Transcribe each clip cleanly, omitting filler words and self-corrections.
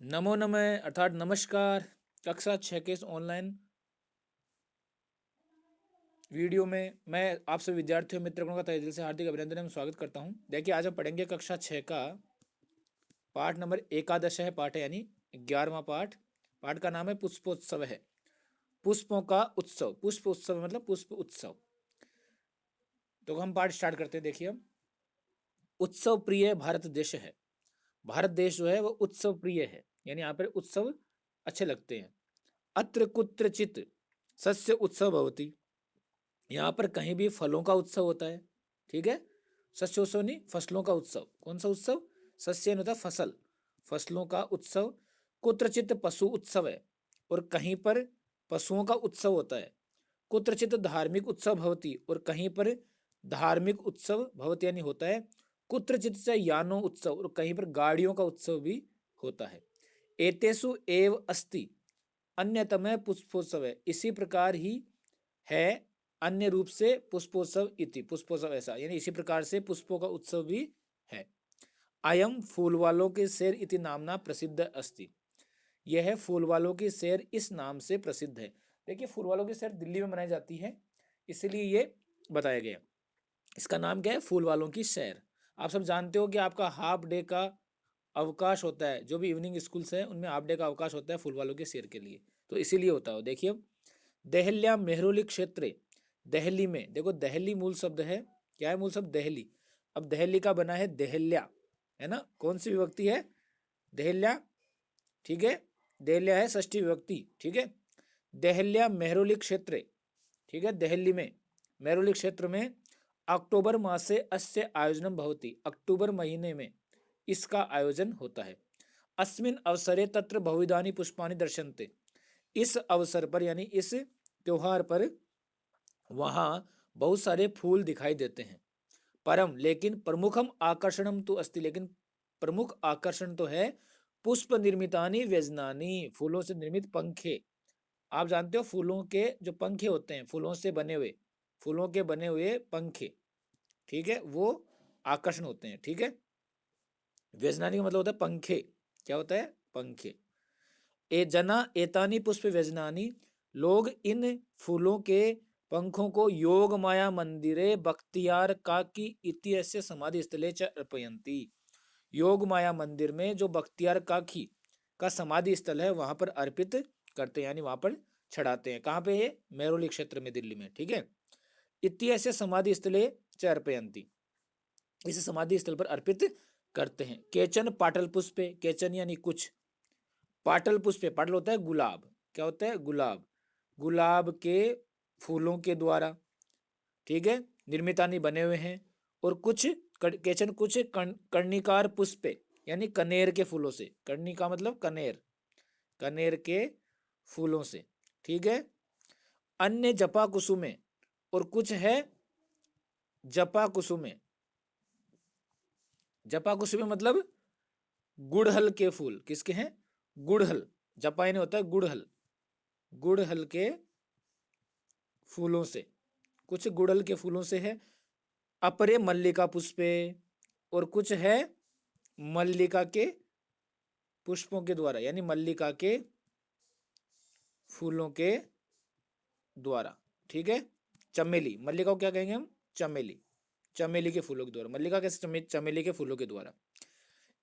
नमो नमः अर्थात नमस्कार। कक्षा 6 के इस ऑनलाइन वीडियो में मैं आप सभी विद्यार्थियों मित्रगणों का तहे दिल से हार्दिक अभिनंदन एवं स्वागत करता हूं। देखिए, आज हम पढ़ेंगे कक्षा 6 का पाठ नंबर एकादश है। पाठ है यानी 11वां पाठ। पाठ का नाम है पुष्पोत्सव है। पुष्पों का उत्सव, पुष्प उत्सव मतलब पुष्प उत्सव। तो हम पाठ स्टार्ट करते हैं। देखिए, उत्सव प्रिय भारत देश है। भारत देश जो है वो उत्सव प्रिय है, यानी यहाँ पर उत्सव अच्छे लगते हैं। अत्र कुत्रचित सस्य उत्सव भवति, यहाँ पर कहीं भी फलों का उत्सव होता है। ठीक है, शस्योत्सव नहीं, फसलों का उत्सव। कौन सा उत्सव? सस्य होता है फसल, फसलों का उत्सव। कुत्रचित पशु उत्सव है, और कहीं पर पशुओं का उत्सव होता है। कुत्रचित धार्मिक उत्सव भवति, और कहीं पर धार्मिक उत्सव भवति यानी होता है। कुत्रचित से यानो उत्सव, और कहीं पर गाड़ियों का उत्सव भी होता है। एतेषु एव अस्ति अन्यतम पुष्पोत्सव है, इसी प्रकार ही है अन्य रूप से पुष्पोत्सव इति, पुष्पोत्सव ऐसा, यानी इसी प्रकार से पुष्पों का उत्सव भी है। अयम फूल वालों के शहर इति नामना प्रसिद्ध अस्ति, यह फूल वालों की शहर इस नाम से प्रसिद्ध है। देखिए, फूल वालों की शहर दिल्ली में मनाई जाती है, इसलिए ये बताया गया। इसका नाम क्या है? फूल वालों की शहर। आप सब जानते हो कि आपका हाफ डे का अवकाश होता है, जो भी इवनिंग स्कूल्स हैं उनमें हाफ डे का अवकाश होता है फूल वालों के शहर के लिए, तो इसीलिए होता है। देखिए, दहल्या मेहरोली क्षेत्र, दहली में, देखो दहली मूल शब्द है। क्या है मूल शब्द? दहली। अब दहली का बना है दहल्या, है ना? कौन सी विभक्ति है? दहल्या। ठीक है, दहल्या है षष्ठी विभक्ति। ठीक है, दहल्या मेहरोली क्षेत्र। ठीक है, दहली में, मेहरोली क्षेत्र में अक्टूबर मासे अस्य आयोजनम भवति, अक्टूबर महीने में इसका आयोजन होता है। अस्मिन अवसरे तत्र बहुविधानि पुष्पानि दर्शन्ते, इस अवसर पर यानी इस त्योहार पर वहां बहुत सारे फूल दिखाई देते हैं। परम लेकिन प्रमुखम आकर्षणम तो अस्ति, लेकिन प्रमुख आकर्षण तो है पुष्प निर्मितानि व्यजनानि, फूलों से निर्मित पंखे। आप जानते हो फूलों के जो पंखे होते हैं, फूलों से बने हुए, फूलों के बने हुए पंखे, ठीक है, वो आकर्षण होते हैं। ठीक है, व्यजनानी का मतलब होता है पंखे। क्या होता है? पंखे। ए जना एतानी पुष्प व्यजनानी, लोग इन फूलों के पंखों को योग माया मंदिरे बख्तियार काकी इत्यस्य समाधि स्थले च अर्पयन्ति, योग माया मंदिर में जो बख्तियार काकी का समाधि स्थल है वहां पर अर्पित करते हैं, यानी वहां पर चढ़ाते हैं। कहाँ पे? ये मेहरौली क्षेत्र में, दिल्ली में। ठीक है, इत्यस्य समाधि स्थले च अर्पयन्ति, इस समाधि स्थल पर अर्पित करते हैं। केचन पाटल पुष्पे, केचन यानी कुछ, पाटल पुष्पे, पाटल होता है गुलाब। क्या होता है? गुलाब। गुलाब के फूलों के द्वारा, ठीक है, निर्मितानी बने हुए हैं। और कुछ केचन कुछ कर्णिकार पुष्पे, यानी कनेर के फूलों से, कर्णिका मतलब कनेर, कनेर के फूलों से। ठीक है, अन्य जपा कुसुमे, और कुछ है जपा कुसुमे। जपा कुसुमे मतलब गुड़हल के फूल। किसके हैं? गुड़हल। जपा यानी होता है गुड़हल, गुड़हल के फूलों से, कुछ गुड़हल के फूलों से है। अपरे मल्लिका पुष्पे, और कुछ है मल्लिका के पुष्पों के द्वारा, यानी मल्लिका के फूलों के द्वारा। ठीक है, चमेली, मल्लिका को क्या कहेंगे हम? चमेली, चमेली के फूलों के द्वारा। मल्लिका कैसे? चमेली के फूलों के द्वारा।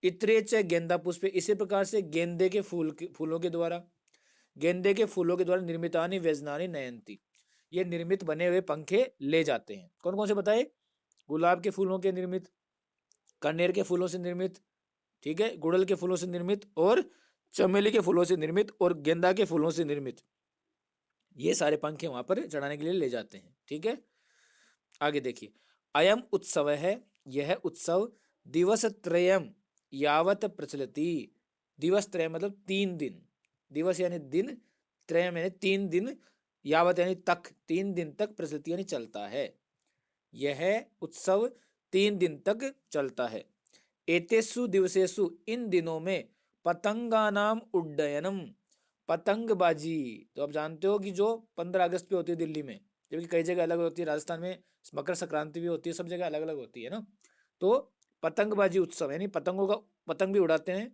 इत्रे च गेंदा पुष्प, इसी प्रकार से गेंदे के फूलों के द्वारा, गेंदे के फूलों के द्वारा निर्मितानी व्यजनानी नयंती, ये निर्मित बने हुए पंखे ले जाते हैं। कौन कौन से बताए? गुलाब के फूलों के निर्मित, कनेर के फूलों से निर्मित, ठीक है, गुड़हल के फूलों से निर्मित, और चमेली के फूलों से निर्मित, और गेंदा के फूलों से निर्मित, ये सारे पंखे वहां पर चढ़ाने के लिए ले जाते हैं। ठीक है, आगे देखिए। अयम उत्सव है, यह उत्सव दिवस त्रयम यावत प्रचलति, दिवस त्रय मतलब 3 दिन, दिवस यानी दिन, त्रयम यानी 3 दिन, यावत यानी तक, 3 दिन तक प्रचलति यानी चलता है। यह उत्सव 3 दिन तक चलता है। एतेषु दिवसेषु, इन दिनों में, पतंगानाम उड्डयनम, पतंगबाजी, तो आप जानते हो कि जो 15 अगस्त पे होती है दिल्ली में, जबकि कई जगह अलग होती है, राजस्थान में मकर संक्रांति भी होती है, सब जगह अलग अलग होती है ना। तो पतंगबाजी उत्सव यानी पतंगों का, पतंग भी उड़ाते हैं,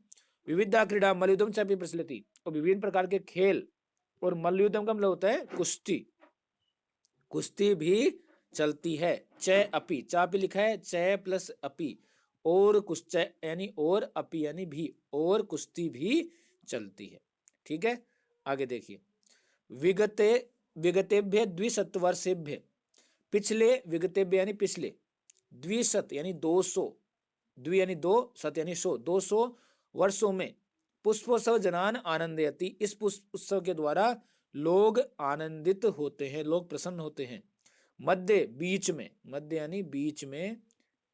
विविधा क्रीडा मल्लयुद्धम चापी प्रचलति, और विभिन्न प्रकार के खेल, और मल्लयुद्धम का मतलब होता है कुश्ती, कुश्ती भी चलती है। च अपि, चापी लिखा है च प्लस अपि, और कुश्च यानी और, अपि यानी भी, और कुश्ती भी चलती है। ठीक है, आगे देखिए। विगते विगतेभ्य द्विशतवर्षेभ्य, पिछले, विगतेभ्य यानी पिछले, द्विशत यानी 200, द्वि यानी दो, सत यानी 100, 200 वर्षों में, पुष्पोत्सव जनान आनंदयति, इस पुष्प उत्सव के द्वारा लोग आनंदित होते हैं, लोग प्रसन्न होते हैं। मध्य बीच में, मध्य यानी बीच में,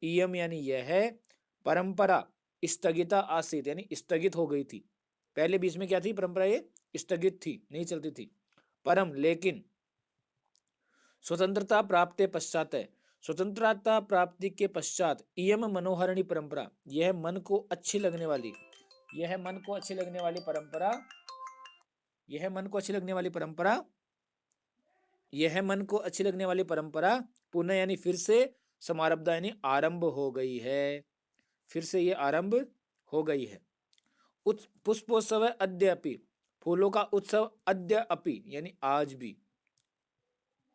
इयम यानी यह है, परंपरा स्थगिता आसीत यानी स्थगित हो गई थी। पहले बीच में क्या थी परंपरा, ये स्थगित थी, नहीं चलती थी। परम लेकिन, स्वतंत्रता प्राप्ति पश्चात है, स्वतंत्रता प्राप्ति के पश्चात, इयम मनोहरणी परंपरा, यह मन को अच्छी लगने वाली, यह मन को अच्छी लगने वाली परंपरा, यह मन को अच्छी लगने वाली परंपरा, यह मन को अच्छी लगने वाली परंपरा पुनः यानी फिर से, समारब्ध यानी आरंभ हो गई है, फिर से ये आरंभ हो गई है। पुष्पोत्सव अद्यापि, फूलों का उत्सव अद्यापि यानी आज भी,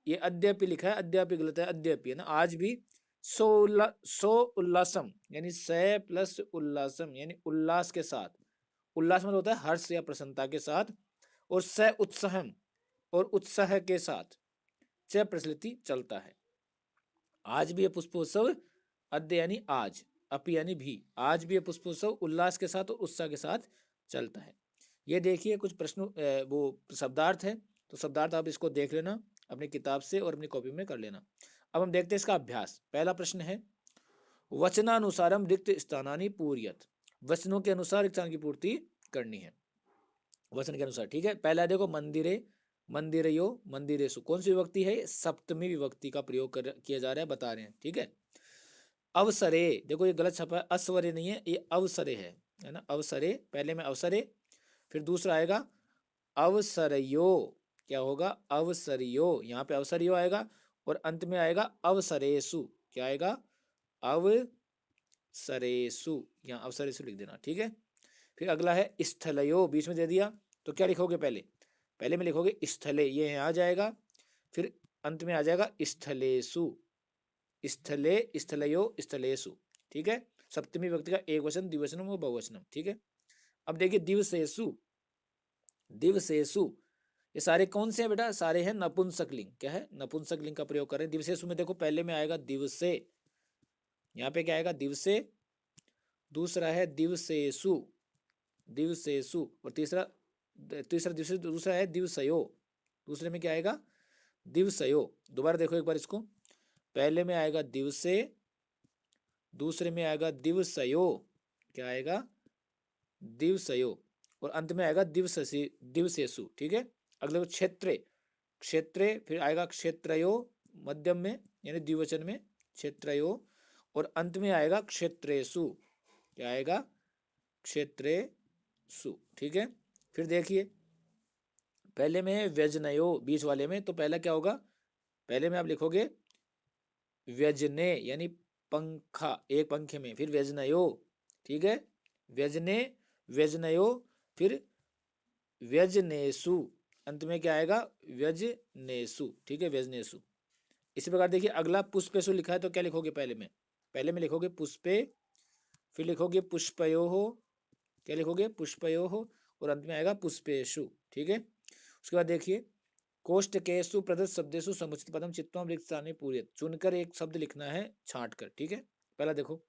ये अद्यापि लिखा है, अद्यापि गलत है, अद्यापि है ना, आज भी। सो उल्लासम यानी स प्लस उल्लासम यानी उल्लास के साथ, उल्लास मतलब होता है हर्ष या प्रसन्नता के साथ, और स उत्साहम और उत्साह के साथ, च प्रचलिति चलता है। आज भी ये पुष्पोत्सव, अद्य यानी आज, अपि यानी भी, आज भी ये पुष्पोत्सव उल्लास के साथ और उत्साह के साथ चलता है। ये देखिए कुछ प्रश्न, वो शब्दार्थ है, तो शब्दार्थ आप इसको देख लेना अपनी किताब से और अपनी कॉपी में कर लेना। अब हम देखते हैं इसका अभ्यास। पहला प्रश्न है, वचनानुसारम रिक्त स्थानानि पूर्यत, वचनों के अनुसार रिक्त स्थान की पूर्ति करनी है, वचन के अनुसार। ठीक है, पहला देखो, मंदिरे, मंदिरयो, मंदिरेसु, कौन सी विभक्ति है, सप्तमी विभक्ति का प्रयोग किया जा रहा है, बता रहे हैं। ठीक है, अवसरे, देखो ये गलत छपा है, अस्वरे नहीं है, ये अवसरे है ना, अवसरे, पहले में अवसरे, फिर दूसरा आएगा अवसरयो, क्या होगा, अवसरयो, यहाँ पे अवसरयो आएगा, और अंत में आएगा अवसरेसु, क्या आएगा, अवसरेसु, यहाँ अवसरेसु लिख देना। ठीक है, फिर अगला है स्थलयो, बीच में दे दिया, तो क्या लिखोगे, पहले पहले में लिखोगे स्थले, ये यहाँ आ जाएगा, फिर अंत में आ जाएगा स्थलेसु, स्थले, स्थलयो, स्थलेसु। ठीक है, सप्तमी विभक्ति का एक वचन, द्विवचनम और बहुवचनम। ठीक है, अब देखिए दिवसेसु, दिवसेसु, ये सारे कौन से हैं बेटा, सारे हैं नपुंसकलिंग, क्या है, नपुंसकलिंग का प्रयोग कर रहे हैं। दिवसेसु में देखो पहले में आएगा दिवसे, यहाँ पे क्या आएगा, दिवसे, दूसरा है दिवसेसु, दिवसेसु, और तीसरा, तीसरा दिवसे, दूसरा है दिवसयो, दूसरे में क्या आएगा, दिवसयो। दोबारा देखो एक बार इसको, पहले में आएगा दिवसे, दूसरे में आएगा दिवसयो, क्या आएगा, दिवसयो, और अंत में आएगा दिवससी, दिवसेसु। ठीक है, अगले को क्षेत्रे, क्षेत्रे, फिर आएगा क्षेत्रयो, मध्यम में यानी द्विवचन में क्षेत्रयो, और अंत में आएगा क्षेत्रेसु, क्या आएगा, क्षेत्रेसु। ठीक है, फिर देखिए पहले में है व्यजनयो, बीच वाले में, तो पहला क्या होगा, पहले में आप लिखोगे व्यजने यानी पंखा, एक पंखे में, फिर व्यजनयो। ठीक है, व्यजने, व्यजनयो, फिर व्यजनेसु, अंत में क्या आएगा, व्यजनेसु। ठीक है, व्यजनेसु। इसी प्रकार देखिए अगला पुष्पेसु लिखा है, तो क्या लिखोगे, पहले में लिखोगे पुष्पे, फिर लिखोगे पुष्पयो हो, क्या लिखोगे, पुष्पयो हो, और अंत में आएगा पुष्पेशु। ठीक है, उसके बाद देखिए कोष्टकेषु प्रदत्त शब्देषु समुचित पदम चित्तम रिक्त स्थाने पूर्यत, चुनकर एक शब्द लिखना है छांट कर। ठीक है, पहला देखो,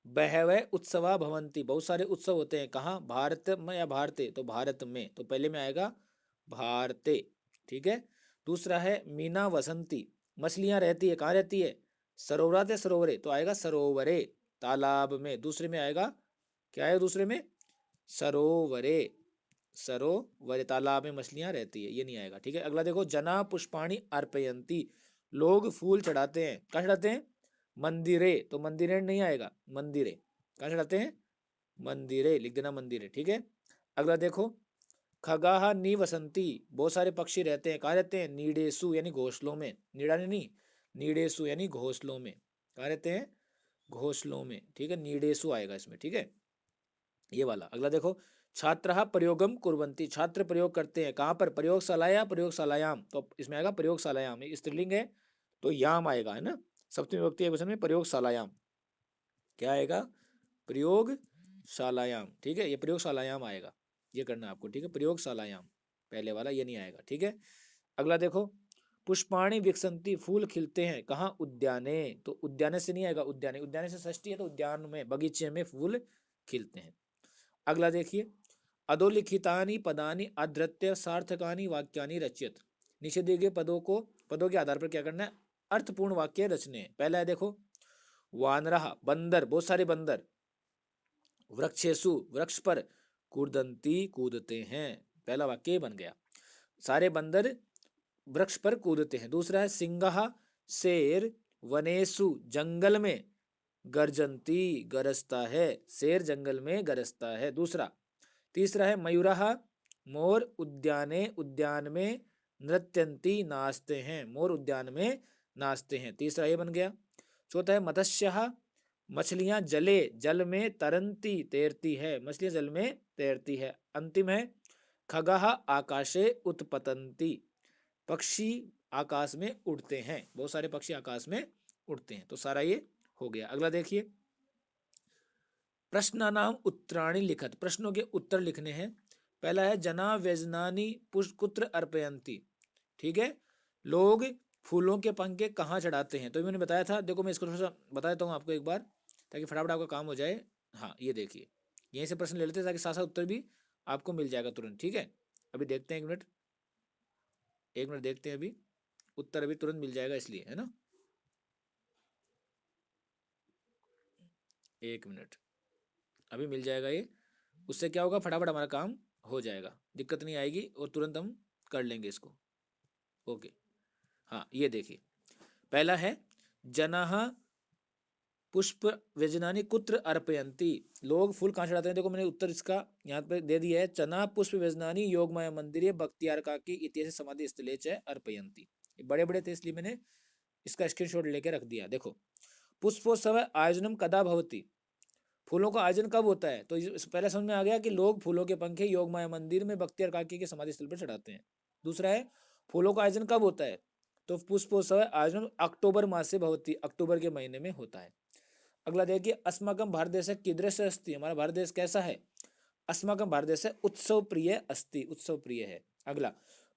बहवः उत्सवा भवन्ति, बहुत सारे उत्सव होते हैं, कहाँ, भारत में या भारते, तो भारत में, तो पहले में आएगा भारते। ठीक है, दूसरा है मीना वसंती, मछलियां रहती है, कहाँ रहती है, सरोवराते, सरोवरे, तो आएगा सरोवरे, तालाब में, दूसरे में आएगा, क्या है दूसरे में, सरोवरे, सरोवरे, तालाब में मछलियां रहती है, ये नहीं आएगा। ठीक है, अगला देखो, जना पुष्पाणि अर्पयन्ति, लोग फूल चढ़ाते हैं, कहाँ चढ़ाते हैं, मंदिरे, तो मंदिरे नहीं आएगा, मंदिरे, कहाँ चढ़ाते हैं, मंदिरे, लिख देना मंदिरे। ठीक है, अगला देखो, खगाहा निवसंती, बहुत सारे पक्षी रहते हैं, कहाँ रहते हैं, नीडेसु यानी घोंसलों में, नीड़ा नहीं, नीडेसु यानी घोंसलों में, कहाँ रहते हैं, घोंसलों में। ठीक है, नीडेसु आएगा इसमें। ठीक है, ये वाला। अगला देखो, छात्रः प्रयोगम कुर्वन्ति, छात्र प्रयोग करते हैं, कहाँ पर, प्रयोगशालाया प्रयोगशालायाम, तो इसमें आएगा प्रयोगशालायाम, ये स्त्रीलिंग है तो याम आएगा, है ना, सप्तमी विभक्ति एकवचन में प्रयोगशालायाम, क्या आएगा, प्रयोगशालायाम, ठीक है, ये प्रयोगशालायाम आएगा, ये करना है आपको, ठीक है, प्रयोगशालायाम, पहले वाला ये नहीं आएगा, ठीक है। अगला देखो, पुष्पाणि विकसंती, फूल खिलते हैं, कहाँ, उद्याने, तो उद्याने से नहीं आएगा, उद्याने, उद्याने से षष्ठी है तो उद्यान में, बगीचे में फूल खिलते हैं। अगला देखिए, अधोलिखितानि पदानि अधृत्य सार्थकानि वाक्यानि रचयत, नीचे दिए गए पदों के आधार पर क्या करना है, अर्थपूर्ण वाक्य रचने हैं। पहला है देखो, वानरः, बंदर, बहुत सारे बंदर, वृक्षेषु, वृक्ष पर, कूदंती, कूदते हैं, पहला वाक्य बन गया, सारे बंदर वृक्ष पर कूदते हैं। दूसरा है सिंहः, शेर, वनेषु, जंगल में, गर्जंती, गरजता है, शेर जंगल में गरजता है, दूसरा। तीसरा है मयूरः, मोर, उद्याने, उद्यान में, नृत्यंती, नाचते हैं, मोर उद्यान में नाचते हैं, तीसरा ये बन गया। चौथा है मत्स्यः, मछलियां जले, जल में, तरंती, तैरती है, मछलियां जल में तैरती है। अंतिम है खगः, आकाशे उत्पतंती, पक्षी आकाश में उड़ते हैं, बहुत सारे पक्षी आकाश में उड़ते हैं, तो सारा ये हो गया। अगला देखिए, प्रश्नानाम उत्तराणि लिखत, प्रश्नों के उत्तर लिखने हैं। पहला है जना व्यजनानि पुष्पुत्र अर्पयंती, ठीक है, लोग फूलों के पंखे कहाँ चढ़ाते हैं, तो ये मैंने बताया था, देखो मैं इसको थोड़ा सा बता देता हूँ आपको एक बार, ताकि फटाफट आपका काम हो जाए। हाँ ये देखिए, यहीं से प्रश्न ले लेते हैं ताकि साथ साथ उत्तर भी आपको मिल जाएगा तुरंत, ठीक है। अभी देखते हैं, एक मिनट देखते हैं, अभी उत्तर अभी तुरंत मिल जाएगा इसलिए, है ना, एक मिनट, अभी मिल जाएगा ये, उससे क्या होगा, फटाफट हमारा काम हो जाएगा, दिक्कत नहीं आएगी और तुरंत हम कर लेंगे इसको। ओके, हाँ ये देखिए, पहला है जनाः पुष्प व्यजनानि कुत्र अर्पयन्ति, लोग फूल कहाँ चढ़ाते हैं, देखो मैंने उत्तर इसका यहाँ पे दे दिया है, चना पुष्प व्यजनानि योगमाया मंदिरे भक्तियार्काकी इत्यस्य समाधि स्थले च अर्पयन्ति, बड़े बड़े थे इसलिए मैंने इसका स्क्रीनशॉट लेके रख दिया। देखो, पुष्पोत्सव आयोजनम कदा भवति, फूलों का आयोजन कब होता है, तो पहले समझ में आ गया कि लोग फूलों के पंखे योगमाया मंदिर में भक्तियार्काकी के समाधि स्थल पर चढ़ाते हैं। दूसरा है फूलों का आयोजन कब होता है, तो पुष्पोत्सव आयोजन अक्टूबर मास से भवति, अक्टूबर के महीने में होता है। अगला देखिए, अस्माकं भारत देश कीदृश अस्ति, हमारा भारत देश कैसा है, अस्माकं भारत देश उत्सव प्रिय अस्ति, उत्सव प्रिय है। अगला,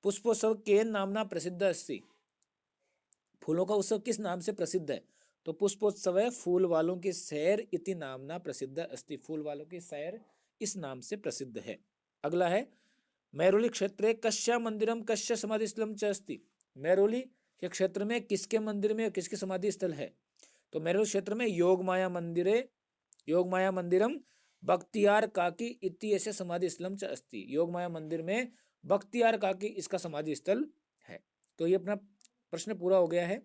पुष्पोत्सव केन नामना प्रसिद्ध अस्ति, फूलों का उत्सव किस नाम से प्रसिद्ध है, तो पुष्पोत्सव फूल वालों की सैर इति नामना प्रसिद्ध अस्ति, फूल वालों की सैर इस नाम से प्रसिद्ध है। अगला है मैरोली क्षेत्रे कस्य मंदिरम कस्य समाधि स्थलम च अस्ति, मैरोली के क्षेत्र में किसके मंदिर में किसके समाधि स्थल है, तो मैरोली क्षेत्र में योगमाया मंदिरे, योगमाया मंदिरम बख्तियार काकी इत्यस्य समाधि स्थलम च अस्ति, योगमाया मंदिर में बख्तियार काकी इसका समाधि स्थल है। तो ये अपना प्रश्न पूरा हो गया है,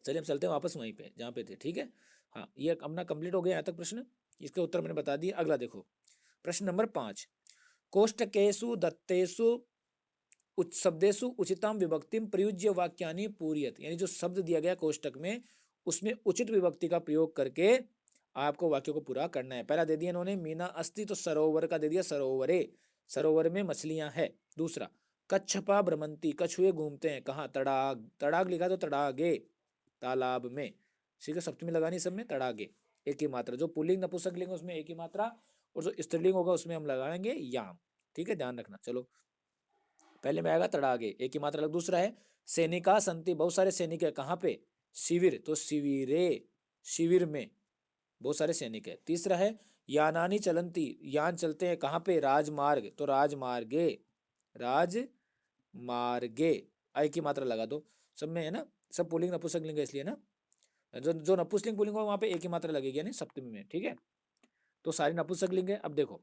चलिए हम चलते हैं वापस वहीं पे जहाँ पे थे, ठीक है। हाँ ये अपना कंप्लीट हो गया यहाँ तक प्रश्न, इसके उत्तर मैंने बता दिए। अगला देखो, प्रश्न नंबर 5, कोष्टकेषु दत्तेषु शब्देषु उचिताम विभक्तिम प्रयुज्य वाक्यानि पूरयत, यानी जो शब्द दिया गया कोष्टक में उसमें उचित विभक्ति का प्रयोग करके आपको वाक्य को पूरा करना है। पहला दे दिया इन्होंने मीना अस्ति, तो सरोवर का दे दिया सरोवरे, सरोवर में मछलियां है। दूसरा, कच्छपा भ्रमंती, कछुए घूमते हैं, कहाँ, तड़ाग, तड़ाग लिखा तो तड़ागे, तालाब में, ठीक है, सप्तमी लगानी सब में, तड़ागे, एक ही मात्रा, जो पुल्लिंग नपुंसकलिंग उसमें एक ही मात्रा, और जो स्त्रीलिंग होगा उसमें हम लगाएंगे याम, ठीक है, ध्यान रखना। चलो पहले में आएगा तड़ागे, एक ही मात्रा लग। दूसरा है सैनिका संति, बहुत सारे सैनिक है, कहाँ पे, शिविर, तो शिविरे, शिविर में बहुत सारे सैनिक है। तीसरा है यानानी चलंती, यान चलते हैं, कहाँ पे, राजमार्ग, तो राजमार्गे, राजमार्गे, एक ही मात्रा लगा दो, सब में है ना, सब पुल्लिंग नपुंसकलिंग है इसलिए ना, जो जो नपुंसकलिंग पुल्लिंग होगा वहाँ पे एक ही मात्रा लगेगी, यानी सप्तमी में, ठीक है, तो सारी नपुंसकलिंग है। अब देखो,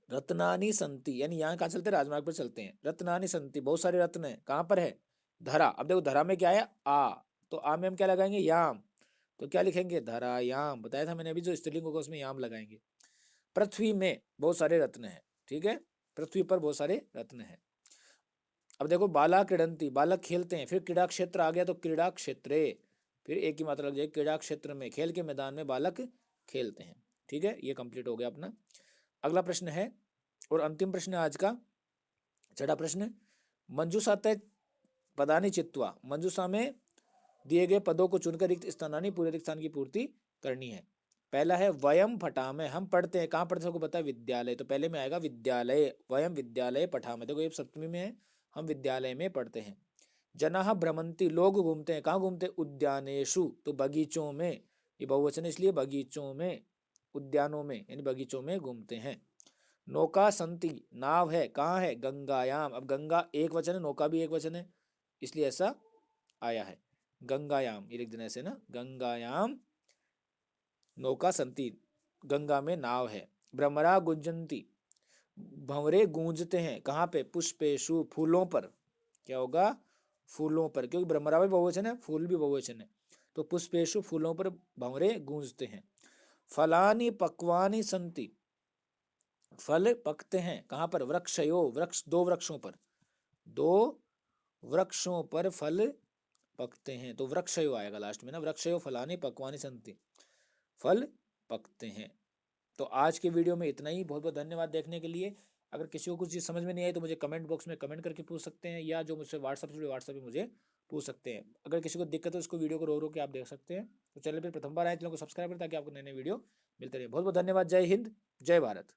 रत्नानी संति, यानी यहाँ कहाँ चलते हैं, राजमार्ग पर चलते हैं, रत्नानी संति, बहुत सारे रत्न है, कहाँ पर है, धरा। अब देखो धरा में क्या है, आ, तो आ में हम क्या लगाएंगे, याम, तो क्या लिखेंगे, धरायाम, बताया था मैंने अभी, जो स्त्रीलिंग होगा उसमें याम लगाएंगे। पृथ्वी में बहुत सारे रत्न है, ठीक है, पृथ्वी पर बहुत सारे रत्न है। अब देखो बाला क्रीडंती, बालक खेलते हैं, फिर क्रीड़ा क्षेत्र आ गया, तो क्रीड़ा क्षेत्रे, फिर एक ही मात्रा लग जाएगी, क्रीड़ा क्षेत्र में, खेल के मैदान में बालक खेलते हैं, ठीक है, ये कंप्लीट हो गया अपना। अगला प्रश्न है और अंतिम प्रश्न है आज का, छठा प्रश्न। मंजूषा तय पदानि चित्वा, मंजूषा में दिए गए पदों को चुनकर रिक्त स्थानानि पूरे रिक्त स्थान की पूर्ति करनी है। पहला है वयम पठामहे, हम पढ़ते हैं। कहाँ पढ़ते हैं सबको पता है, विद्यालय। तो पहले में आएगा विद्यालय, वयम विद्यालय पठामहे, देखो ये सप्तमी में है, हम विद्यालय में पढ़ते हैं। जनाः भ्रमन्ति, लोग घूमते हैं। कहाँ घूमते हैं, उद्यानेषु, तो बगीचों में, ये बहुवचन है इसलिए बगीचों में, उद्यानों में यानी बगीचों में घूमते हैं। नौका संति, नाव है। कहाँ है, गंगायाम, अब गंगा एक वचन है, नौका भी एक वचन है, इसलिए ऐसा आया है गंगायाम, ये लिख देना ऐसे ना, गंगायाम नौका संति, गंगा में नाव है। भ्रमरा गुंजंती, भंवरे गूंजते हैं। कहाँ पे, पुष्पेशु, फूलों पर, क्या होगा, फूलों पर, क्योंकि भ्रमरा भी बहुवचन है, फूल भी बहुवचन है, तो पुष्पेशु, फूलों पर भंवरे गूंजते हैं। फलानि पक्वानि संति, फल पकते हैं। कहाँ पर, वृक्षयो, वृक्ष, दो वृक्षों पर, दो वृक्षों पर फल पकते हैं, तो वृक्षयो आएगा लास्ट में ना, वृक्षयो फलानि पक्वानि संति, फल पकते हैं। तो आज के वीडियो में इतना ही, बहुत बहुत धन्यवाद देखने के लिए। अगर किसी को कुछ चीज़ समझ में नहीं आई तो मुझे कमेंट बॉक्स में कमेंट करके पूछ सकते हैं, या जो मुझसे व्हाट्सअप से व्हाट्सअप पे मुझे पूछ सकते हैं। अगर किसी को दिक्कत है उसको वीडियो को रो रो के आप देख सकते हैं। तो चैनल पर प्रथम बार आए, चैनल को सब्सक्राइब करें ताकि आपको नए नए वीडियो मिलते रहे। बहुत बहुत धन्यवाद। जय हिंद, जय भारत।